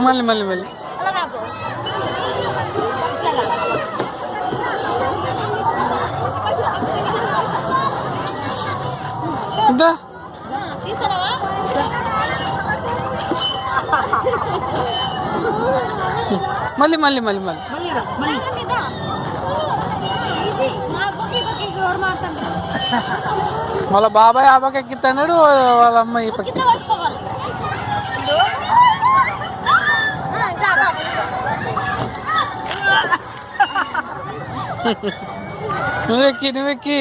మళ్ళీ మళ్ళీ మళ్ళీ ఇదా మళ్ళీ మళ్ళీ మళ్ళీ మళ్ళీ వాళ్ళ బాబాయ్ ఆ పక్క ఎక్కిస్తాడు, వాళ్ళ అమ్మ ఈ పక్క. నువ్వెక్కి నువ్వెక్కి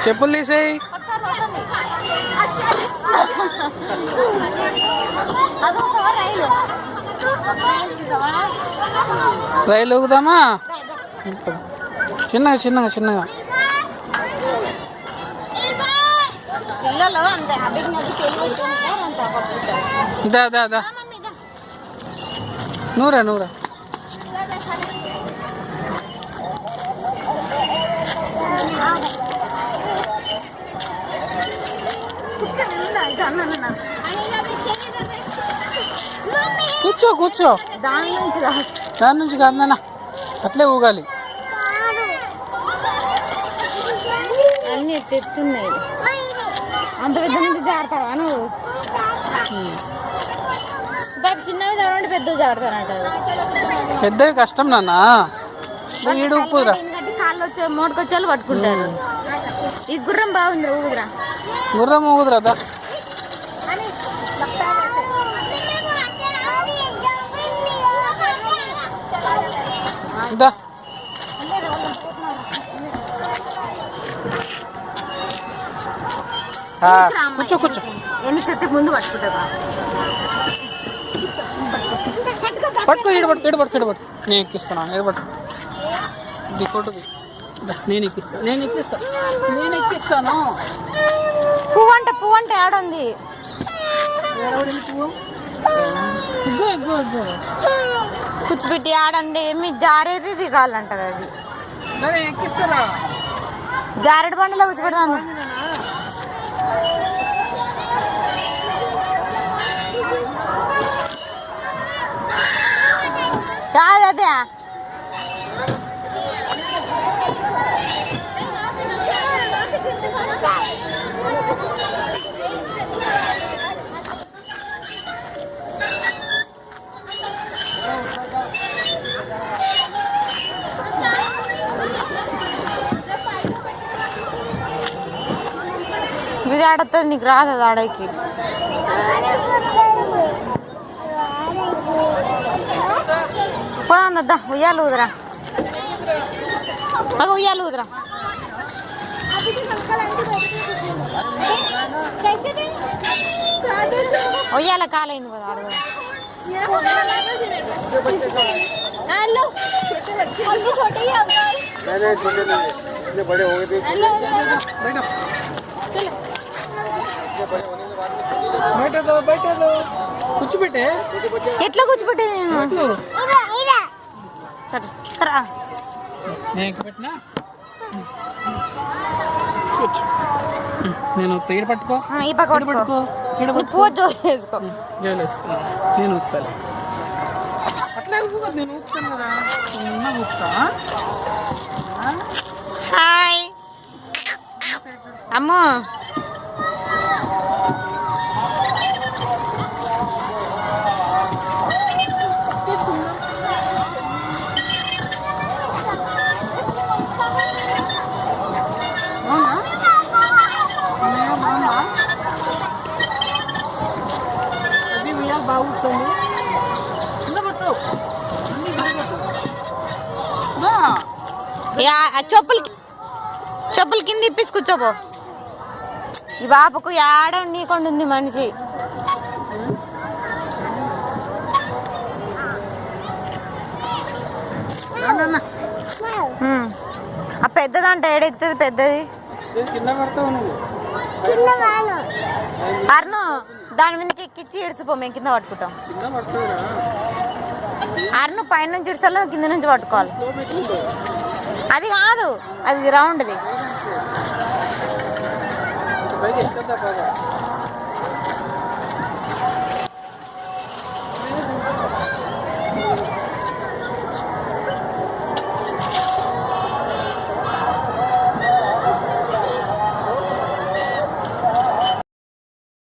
చెప్పులు తీసేయి. రైలు ఊగుదామా? చిన్నగా చిన్నగా చిన్నగా. దా దా దా నూరా నూరా. కూర్చో కూర్చో. దాని నుంచి కాదన్నా, అట్లే ఊగాలి. అన్ని తెస్తున్నాయి. అంత పెద్ద నుంచి జారుతావా నువ్వు? చిన్నవి జారంటే పెద్దవి జారుతానంట. పెద్దవి కష్టం నాన్న. ఈడు ఊపురా. కాళ్ళు వచ్చే మోటుకొచ్చేవాళ్ళు పట్టుకుంటారు. ఈ గుర్రం బాగుంది, ఊగుదురా. గుర్రం ఊగుదురా. దా కూర్చో కూర్చో. ఎందుకంటే ముందు పట్టుకుంటా. పట్టుకో. ఈడు పట్టుకో ఈడు పట్టుకో ఈడు పట్టుకో. నేను ఎక్కిస్తున్నాను. ఈడు పట్టుకో. ఇది ఫోటో నేను ఎక్కిస్తాను. నేను ఎక్కిస్తాను. పువ్వు అంటే ఆడుంది. ఇగ్గో ఇగ్గో ఇగ్గో. కూర్చోబెట్టి ఆడండి. మీ జారేది దిగాలంటది అది. ఎక్కిస్తారా? జారెడు బండిలో కూర్చోబెడతాను. కాదే ఇది ఆడుతుంది. నీకు రాదు అది ఆడకి. పోదా ఉయ్యాలు ఊదరా. ఉయ్యాలు ఊదరా. ఉయ్యాల కాలైంది కదా ఆడు. కూర్చోబెట్టే. ఎట్లా కూర్చోబెట్టే? నేను తీరు పట్టుకో. ఈ పక్క పట్టుకో. వేసుకో. నేను ఊపుతాను. అట్లా నేను ఊపుతాను కదా. ఊపుతా. హాయ్ అమ్మో. బాగుంటుంది. చెప్పులు కింద ఇప్పేసి కూర్చోబో. ఈ బాబుకు ఆడ నీకుండా ఉంది మనిషి. ఆ పెద్దదంట ఏడెత్తది పెద్దది. అర్ను దాని మీదకి ఎక్కించి ఇడిచిపో, మేము కింద పట్టుకుంటాం. కింద పడుతుందా? అరుణ్ పైన నుంచి ఇడిచాలో కింద నుంచి పట్టుకోవాలి. అది కాదు, అది రౌండ్ది. పైకి ఎక్కద్దా బాగా.